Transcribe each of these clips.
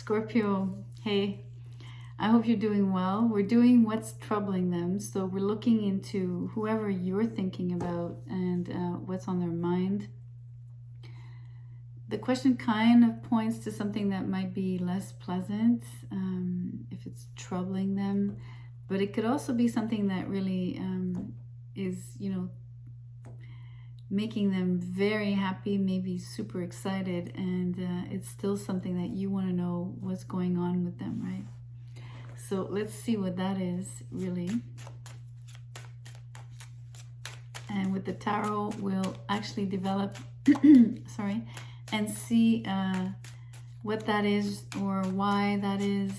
Scorpio, hey, I hope you're doing well. We're doing what's troubling them. So we're looking into whoever you're thinking about and what's on their mind. The question kind of points to something that might be less pleasant if it's troubling them, but it could also be something that really is, making them very happy, maybe super excited, and it's still something that you want to know what's going on with them, right? So let's see what that is really. And with the tarot, we'll actually develop, sorry, and see what that is or why that is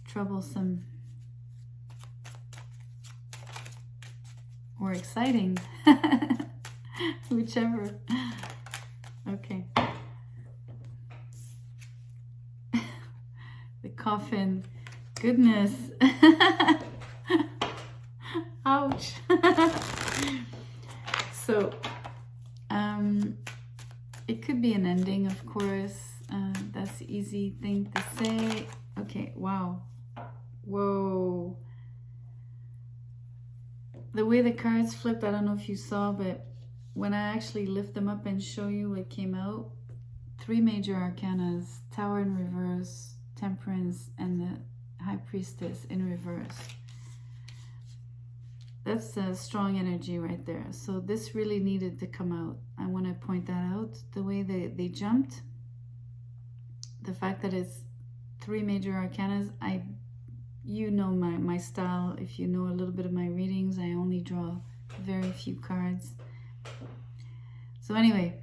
troublesome or exciting, whichever. Okay. The coffin, goodness. Ouch. So, it could be an ending, of course. That's the easy thing to say. Okay, wow. Whoa. The way the cards flipped, I don't know if you saw, but when I actually lift them up and show you what came out, 3 major arcanas, Tower in reverse, Temperance, and the High Priestess in reverse. That's a strong energy right there. So this really needed to come out. I want to point that out. The way they jumped, the fact that it's 3 major arcanas, you know my style. If you know a little bit of my readings, I only draw very few cards. So anyway,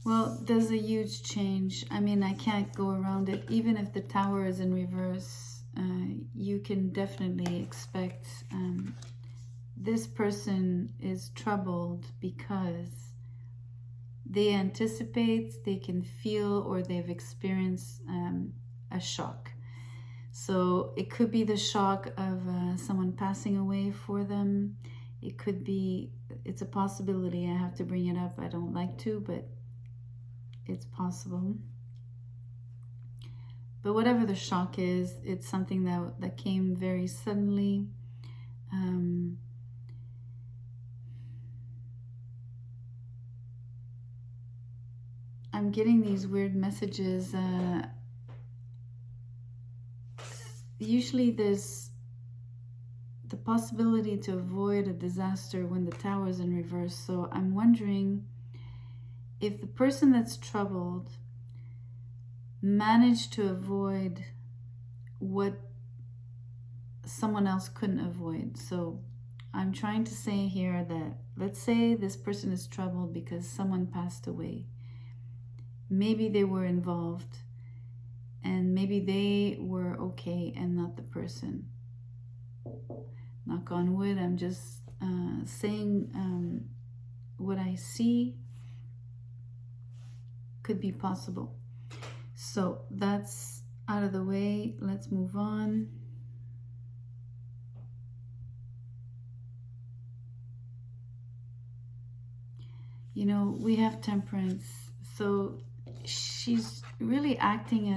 well, there's a huge change. I mean, I can't go around it. Even if the Tower is in reverse, you can definitely expect this person is troubled because they anticipate, they can feel, or they've experienced a shock. So it could be the shock of someone passing away for them. It could be, it's a possibility. I have to bring it up. I don't like to, but it's possible. But whatever the shock is, it's something that came very suddenly. I'm getting these weird messages. Usually there's the possibility to avoid a disaster when the Tower is in reverse. So I'm wondering if the person that's troubled managed to avoid what someone else couldn't avoid. So I'm trying to say here that, let's say this person is troubled because someone passed away. Maybe they were involved and maybe they were okay and not the person. Knock on wood, I'm just saying what I see could be possible. So that's out of the way. Let's move on. You know, we have Temperance. So she's really acting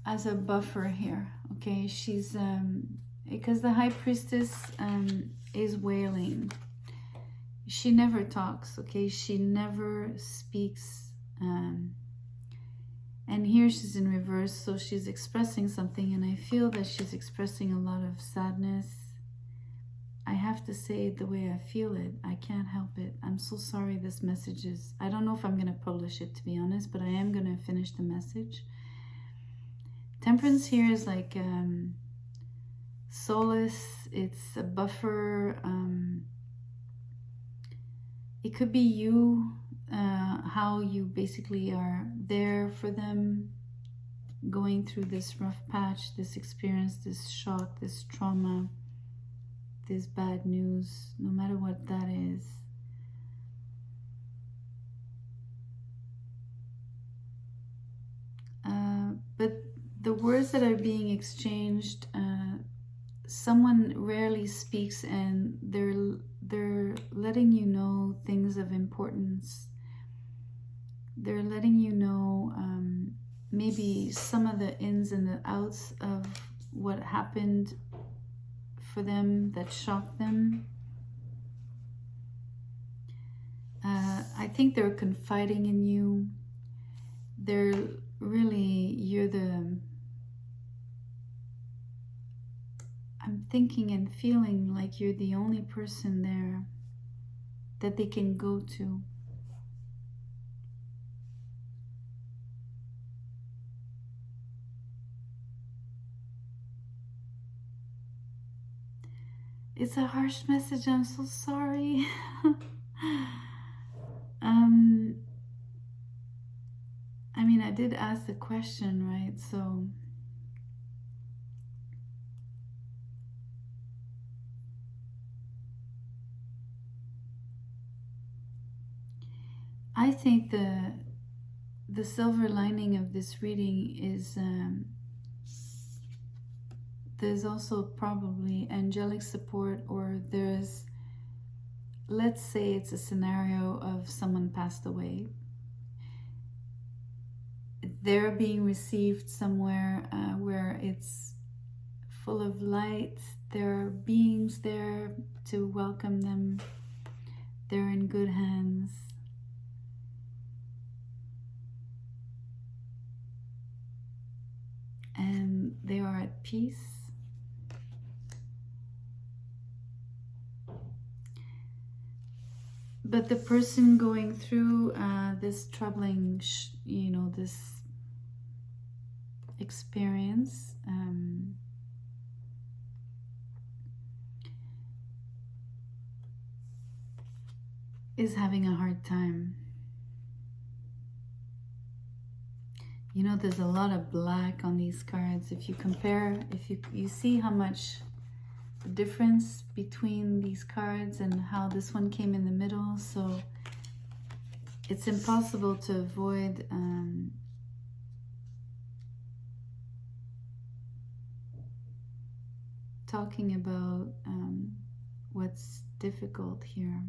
as a buffer here. Okay, she's because the High Priestess is wailing. She never talks, okay? She never speaks. And here she's in reverse, so she's expressing something, and I feel that she's expressing a lot of sadness. I have to say it the way I feel it. I can't help it. I'm so sorry this message is... I don't know if I'm going to publish it, to be honest, but I am going to finish the message. Temperance here is like solace. It's a buffer. It could be you, how you basically are there for them, going through this rough patch, this experience, this shock, this trauma, this bad news, no matter what that is. But the words that are being exchanged, someone rarely speaks, and they're letting you know things of importance. They're letting you know maybe some of the ins and the outs of what happened for them that shocked them. I think they're confiding in you. They're really, I'm thinking and feeling like you're the only person there that they can go to. It's a harsh message, I'm so sorry. I mean, I did ask the question, right? So I think the silver lining of this reading is there's also probably angelic support, or there's, let's say it's a scenario of someone passed away. They're being received somewhere where it's full of light. There are beings there to welcome them. They're in good hands. And they are at peace. But the person going through this troubling, this experience, is having a hard time. You know, there's a lot of black on these cards. If you compare, if you see how much the difference between these cards and how this one came in the middle, so it's impossible to avoid talking about what's difficult here.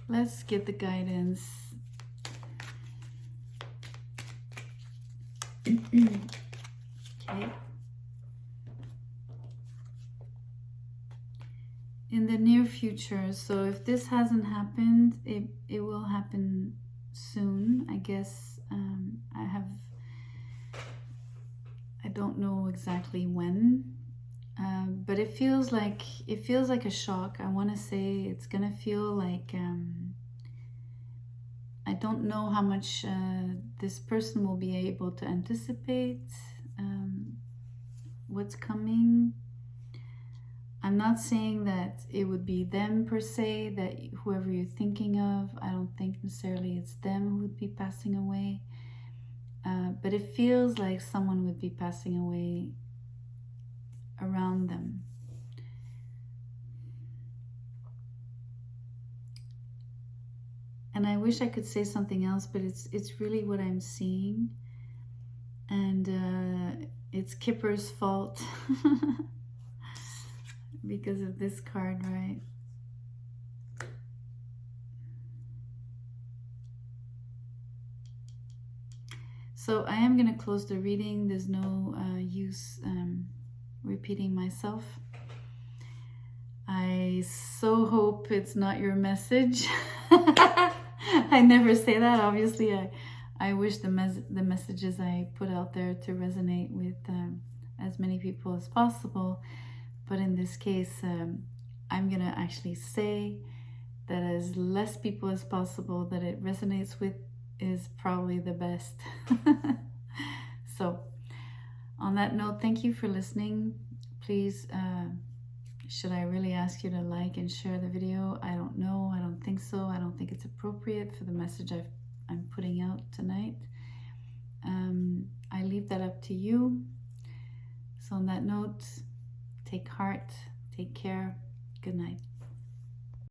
Let's get the guidance. Okay. In the near future, so if this hasn't happened, it will happen soon, I guess. I don't know exactly when, but it feels like a shock. I want to say it's gonna feel like I don't know how much this person will be able to anticipate what's coming. I'm not saying that it would be them per se, that whoever you're thinking of, I don't think necessarily it's them who would be passing away. But it feels like someone would be passing away around them. And I wish I could say something else, but it's really what I'm seeing. And it's Kipper's fault because of this card, right? So I am going to close the reading. There's no use repeating myself. I so hope it's not your message. I never say that. Obviously, I wish the messages I put out there to resonate with as many people as possible. But in this case, I'm going to actually say that as less people as possible that it resonates with is probably the best. So on that note, thank you for listening. Please, should I really ask you to like and share the video? I don't know. I don't think so. I don't think it's appropriate for the message I'm putting out tonight. I leave that up to you. So on that note, take heart, take care. Good night.